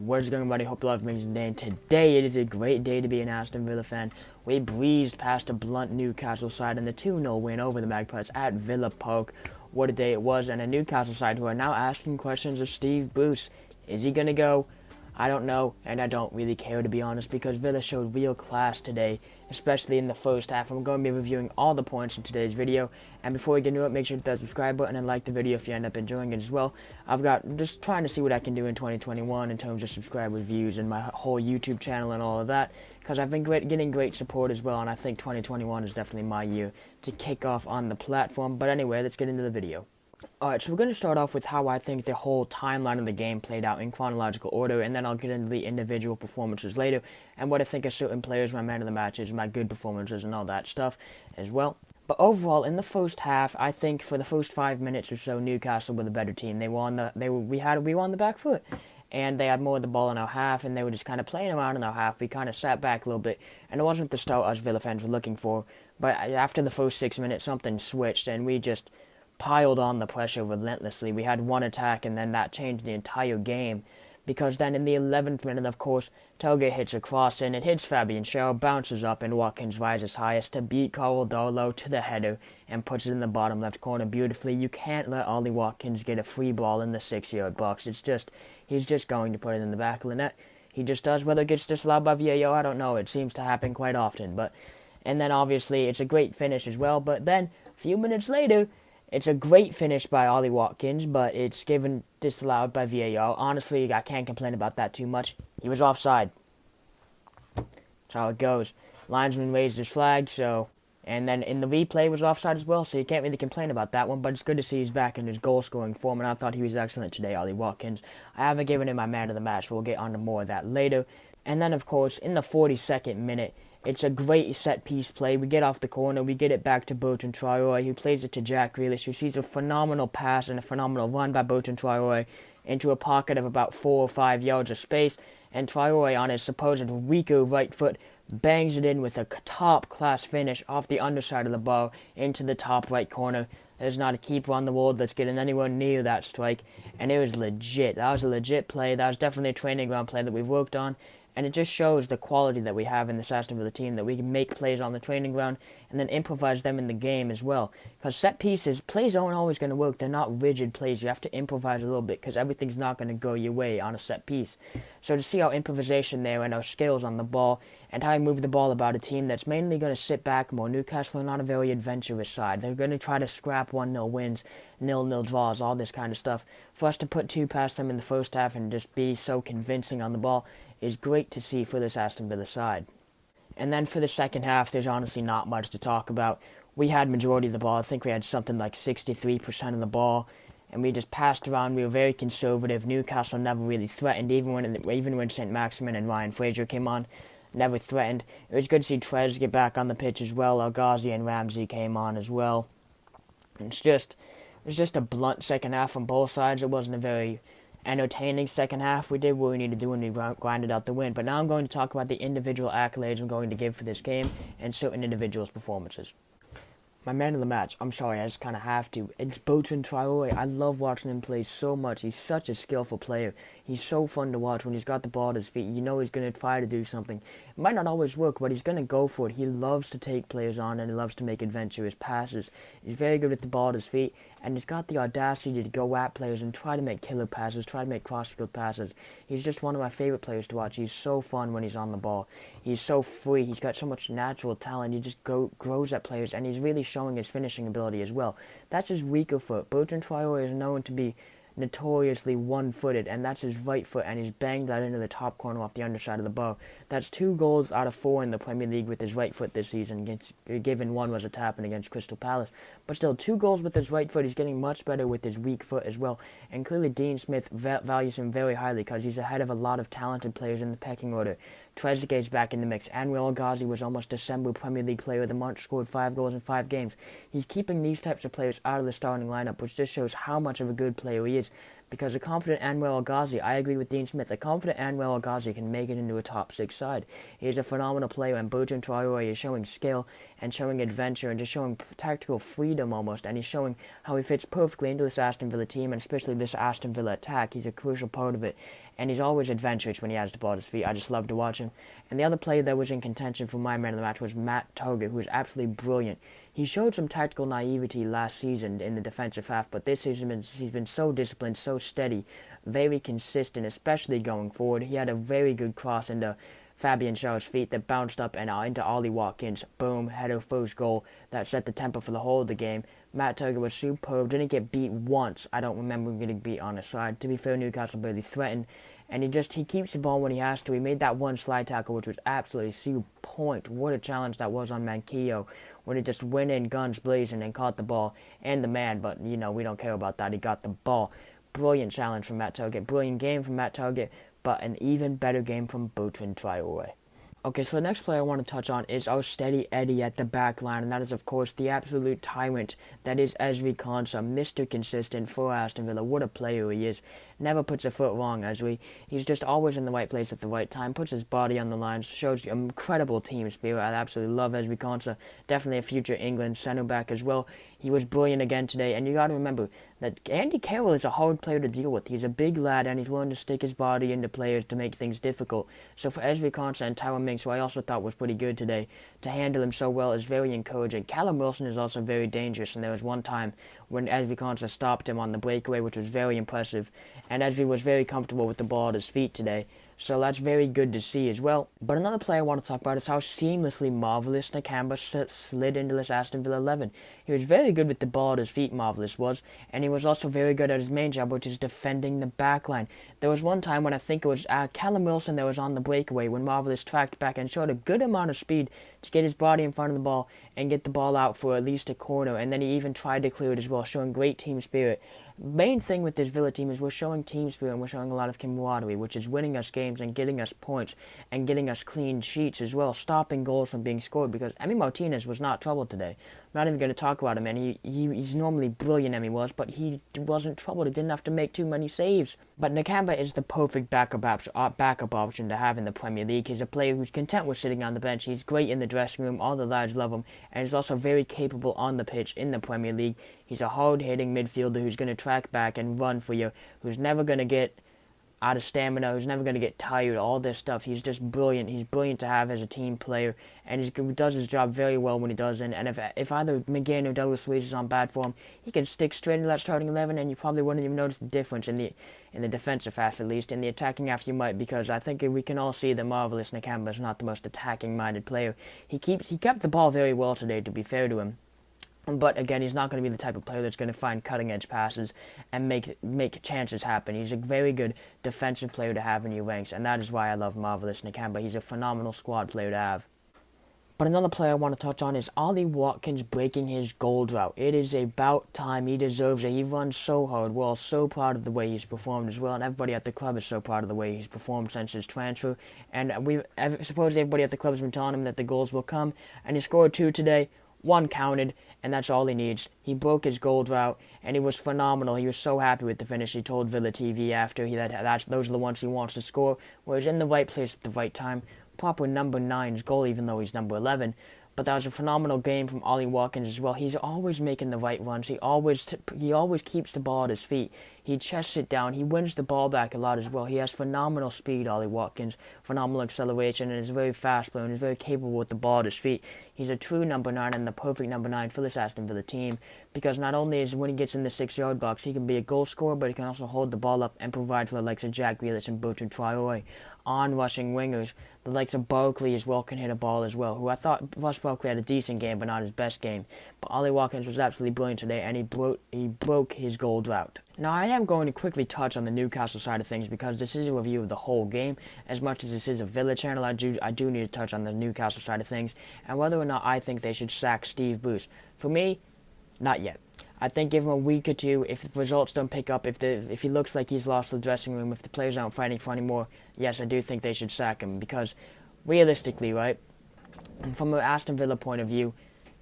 What is going on, everybody? Hope you love amazing day. And today it is a great day to be an Aston Villa fan. We breezed past a blunt Newcastle side and the 2-0 win over the Magpies at Villa Park. What a day it was, and a Newcastle side who are now asking questions of Steve Bruce. Is he going to go? I don't know, and I don't really care, to be honest, because Villa showed real class today, especially in the first half. I'm going to be reviewing all the points in today's video, and before we get into it, make sure to hit that subscribe button and like the video if you end up enjoying it as well. I've got just trying to see what I can do in 2021 in terms of subscribers, views, and my whole YouTube channel and all of that, because I've been getting great support as well, and I think 2021 is definitely my year to kick off on the platform. But anyway, let's get into the video. Alright, so we're going to start off with how I think the whole timeline of the game played out in chronological order, and then I'll get into the individual performances later, and what I think of certain players, my man of the matches, my good performances, and all that stuff as well. But overall, in the first half, I think for the first 5 minutes or so, Newcastle were the better team. We were on the back foot, and they had more of the ball in our half, and they were just kind of playing around in our half. We kind of sat back a little bit, and it wasn't the start us Villa fans were looking for, but after the first 6 minutes, something switched, and we just piled on the pressure relentlessly. We had one attack, and then that changed the entire game, because then in the 11th minute, of course, Telge hits a cross, and it hits Fabian Schär, bounces up, and Watkins rises highest to beat Carl Darlow to the header and puts it in the bottom left corner beautifully. You can't let Ollie Watkins get a free ball in the 6-yard box. He's just going to put it in the back of the net. He just does. Whether it gets disallowed by VAR, I don't know. It seems to happen quite often. And then obviously it's a great finish as well. But then a few minutes later, it's a great finish by Ollie Watkins, but it's given disallowed by VAR. Honestly, I can't complain about that too much. He was offside. That's how it goes. Linesman raised his flag, and then in the replay was offside as well, so you can't really complain about that one, but it's good to see he's back in his goal-scoring form, and I thought he was excellent today, Ollie Watkins. I haven't given him my man of the match, but we'll get on to more of that later. And then, of course, in the 42nd minute, it's a great set-piece play. We get off the corner. We get it back to Bertrand Traoré, who plays it to Jack Grealish, who sees a phenomenal pass and a phenomenal run by Bertrand Traoré into a pocket of about 4 or 5 yards of space. And Traoré, on his supposed weaker right foot, bangs it in with a top-class finish off the underside of the bar into the top right corner. There's not a keeper on the world that's getting anywhere near that strike, and it was legit. That was a legit play. That was definitely a training ground play that we've worked on. And it just shows the quality that we have in this Aston Villa team, that we can make plays on the training ground and then improvise them in the game as well. Because set pieces, plays aren't always going to work. They're not rigid plays. You have to improvise a little bit because everything's not going to go your way on a set piece. So to see our improvisation there and our skills on the ball and how I move the ball about a team that's mainly going to sit back more. Newcastle are not a very adventurous side. They're going to try to scrap 1-0 wins, 0-0 draws, all this kind of stuff. For us to put two past them in the first half and just be so convincing on the ball is great to see for this Aston Villa side. And then for the second half, there's honestly not much to talk about. We had majority of the ball. I think we had something like 63% of the ball, and we just passed around. We were very conservative. Newcastle never really threatened, even when St. Maximin and Ryan Fraser came on, never threatened. It was good to see Trez get back on the pitch as well. El Ghazi and Ramsey came on as well. And it was just a blunt second half on both sides. It wasn't a very entertaining second half. We did what we needed to do and we grinded out the win. But now I'm going to talk about the individual accolades I'm going to give for this game and certain individuals' performances. My man of the match, I'm sorry, I just kind of have to. It's Bertrand Traoré. I love watching him play so much. He's such a skillful player. He's so fun to watch when he's got the ball at his feet. You know he's going to try to do something. It might not always work, but he's going to go for it. He loves to take players on and he loves to make adventurous passes. He's very good with the ball at his feet, and he's got the audacity to go at players and try to make killer passes, try to make cross-field passes. He's just one of my favorite players to watch. He's so fun when he's on the ball. He's so free. He's got so much natural talent. He just grows at players, and he's really showing his finishing ability as well. That's his weaker foot. Bertrand Traoré is known to be notoriously one-footed, and that's his right foot, and he's banged that into the top corner off the underside of the bar. That's 2 goals out of 4 in the Premier League with his right foot this season, given one was a tap-in against Crystal Palace. But still, 2 goals with his right foot. He's getting much better with his weak foot as well, and clearly Dean Smith values him very highly because he's ahead of a lot of talented players in the pecking order. Trezeguet's back in the mix. El Ghazi was almost December Premier League Player of the Month, scored 5 goals in 5 games. He's keeping these types of players out of the starting lineup, which just shows how much of a good player he is. plays. Because a confident Anwar El Ghazi, I agree with Dean Smith, a confident Anwar El Ghazi can make it into a top 6 side. He is a phenomenal player, and Bertrand Traore is showing skill and showing adventure and just showing tactical freedom almost, and he's showing how he fits perfectly into this Aston Villa team, and especially this Aston Villa attack. He's a crucial part of it, and he's always adventurous when he has the ball at his feet. I just love to watch him. And the other player that was in contention for my man of the match was Matt Targett, who was absolutely brilliant. He showed some tactical naivety last season in the defensive half, but this season he's been so disciplined, so steady, very consistent, especially going forward. He had a very good cross into Fabian Schär's feet that bounced up and into Ollie Watkins. Boom, header first goal that set the tempo for the whole of the game. Matt Targett was superb, didn't get beat once. I don't remember him getting beat on his side. To be fair, Newcastle barely threatened. And he keeps the ball when he has to. He made that one slide tackle, which was absolutely super point. What a challenge that was on Manquillo, when he just went in guns blazing and caught the ball and the man. But, we don't care about that. He got the ball. Brilliant challenge from Matt Targett. Brilliant game from Matt Targett, but an even better game from Bertrand Traore. Okay, so the next player I want to touch on is our steady Eddie at the back line, and that is, of course, the absolute tyrant that is Ezri Konsa, Mr. Consistent for Aston Villa. What a player he is. Never puts a foot wrong, Ezri. He's just always in the right place at the right time, puts his body on the line, shows incredible team spirit. I absolutely love Ezri Konsa. Definitely a future England centre-back as well. He was brilliant again today, and you got to remember that Andy Carroll is a hard player to deal with. He's a big lad, and he's willing to stick his body into players to make things difficult. So for Ezri Konsa and Tyrone Mings, who I also thought was pretty good today, to handle him so well is very encouraging. Callum Wilson is also very dangerous, and there was one time when Ezri Konsa stopped him on the breakaway, which was very impressive, and Ezri was very comfortable with the ball at his feet today. So that's very good to see as well. But another player I want to talk about is how seamlessly Marvelous Nakamba slid into this Aston Villa 11. He was very good with the ball at his feet, Marvelous was, and he was also very good at his main job, which is defending the backline. There was one time when I think it was Callum Wilson that was on the breakaway when Marvelous tracked back and showed a good amount of speed to get his body in front of the ball and get the ball out for at least a corner, and then he even tried to clear it as well, showing great team spirit. Main thing with this Villa team is we're showing team spirit and we're showing a lot of camaraderie, which is winning us games and getting us points and getting us clean sheets as well, stopping goals from being scored, because Emi Martinez was not troubled today. I'm not even going to talk about him, and he's normally brilliant, Emi was, but he wasn't troubled. He didn't have to make too many saves. But Nakamba is the perfect backup option to have in the Premier League. He's a player who's content with sitting on the bench. He's great in the dressing room. All the lads love him, and he's also very capable on the pitch in the Premier League. He's a hard-hitting midfielder who's going to track back and run for you, who's never going to get out of stamina, who's never going to get tired, all this stuff. He's just brilliant. He's brilliant to have as a team player, and he does his job very well when he does it. And if either McGinn or Douglas Luiz is on bad form, he can stick straight into that starting 11, and you probably wouldn't even notice the difference in the defensive half, at least. In the attacking half, you might, because I think we can all see that Marvelous Nakamba is not the most attacking-minded player. He kept the ball very well today, to be fair to him. But again, he's not going to be the type of player that's going to find cutting-edge passes and make chances happen. He's a very good defensive player to have in your ranks, and that is why I love Marvelous Nakamba. He's a phenomenal squad player to have. But another player I want to touch on is Ollie Watkins breaking his goal drought. It is about time. He deserves it. He runs so hard. We're all so proud of the way he's performed as well, and everybody at the club is so proud of the way he's performed since his transfer. And suppose everybody at the club has been telling him that the goals will come, and he scored 2 today. 1 counted, and that's all he needs. He broke his goal drought, and he was phenomenal. He was so happy with the finish. He told Villa TV after those are the ones he wants to score, where he's in the right place at the right time. Proper number 9's goal, even though he's number 11. But that was a phenomenal game from Ollie Watkins as well. He's always making the right runs. He always keeps the ball at his feet. He chests it down. He wins the ball back a lot as well. He has phenomenal speed, Ollie Watkins, phenomenal acceleration, and is very fast player and is very capable with the ball at his feet. He's a true number 9 and the perfect number 9 for this Aston Villa team, because not only is when he gets in the 6-yard box, he can be a goal scorer, but he can also hold the ball up and provide for the likes of Jack Grealish and Bertrand Traore. On-rushing wingers, the likes of Barkley as well can hit a ball as well, who I thought Ross Barkley had a decent game, but not his best game. But Ollie Watkins was absolutely brilliant today, and he broke his goal drought. Now, I am going to quickly touch on the Newcastle side of things, because this is a review of the whole game. As much as this is a Villa channel, I do need to touch on the Newcastle side of things, and whether or not I think they should sack Steve Bruce. For me, not yet. I think give him a week or two. If the results don't pick up, if he looks like he's lost the dressing room, if the players aren't fighting for anymore, yes, I do think they should sack him, because realistically, right, from an Aston Villa point of view,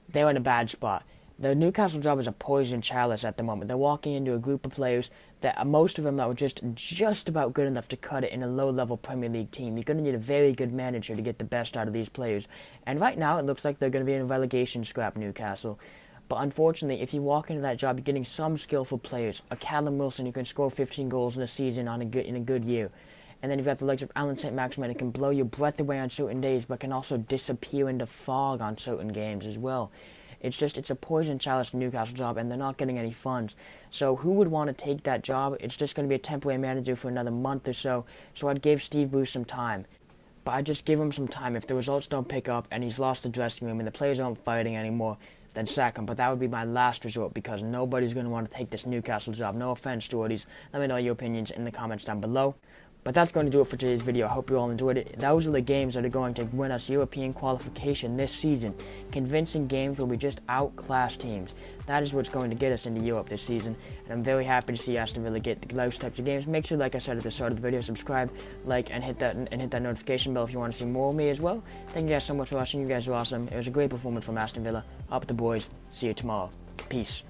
they're in a bad spot. The Newcastle job is a poison chalice at the moment. They're walking into a group of players that most of them that were just about good enough to cut it in a low-level Premier League team. You're going to need a very good manager to get the best out of these players. And right now, it looks like they're going to be in a relegation scrap, Newcastle. But unfortunately, if you walk into that job, you're getting some skillful players. A Callum Wilson who can score 15 goals in a season in a good year. And then you've got the likes of Alan St. Maximin who can blow your breath away on certain days, but can also disappear into fog on certain games as well. It's a poison chalice Newcastle job, and they're not getting any funds. So who would want to take that job? It's just going to be a temporary manager for another month or so. So I'd give Steve Bruce some time. But I'd just give him some time. If the results don't pick up and he's lost the dressing room and the players aren't fighting anymore, then sack him. But that would be my last resort because nobody's going to want to take this Newcastle job. No offense, Geordies. Let me know your opinions in the comments down below. But that's going to do it for today's video. I hope you all enjoyed it. Those are the games that are going to win us European qualification this season. Convincing games where we just outclass teams. That is what's going to get us into Europe this season. And I'm very happy to see Aston Villa get those types of games. Make sure, like I said at the start of the video, subscribe, like, and hit that notification bell if you want to see more of me as well. Thank you guys so much for watching. You guys are awesome. It was a great performance from Aston Villa. Up the boys. See you tomorrow. Peace.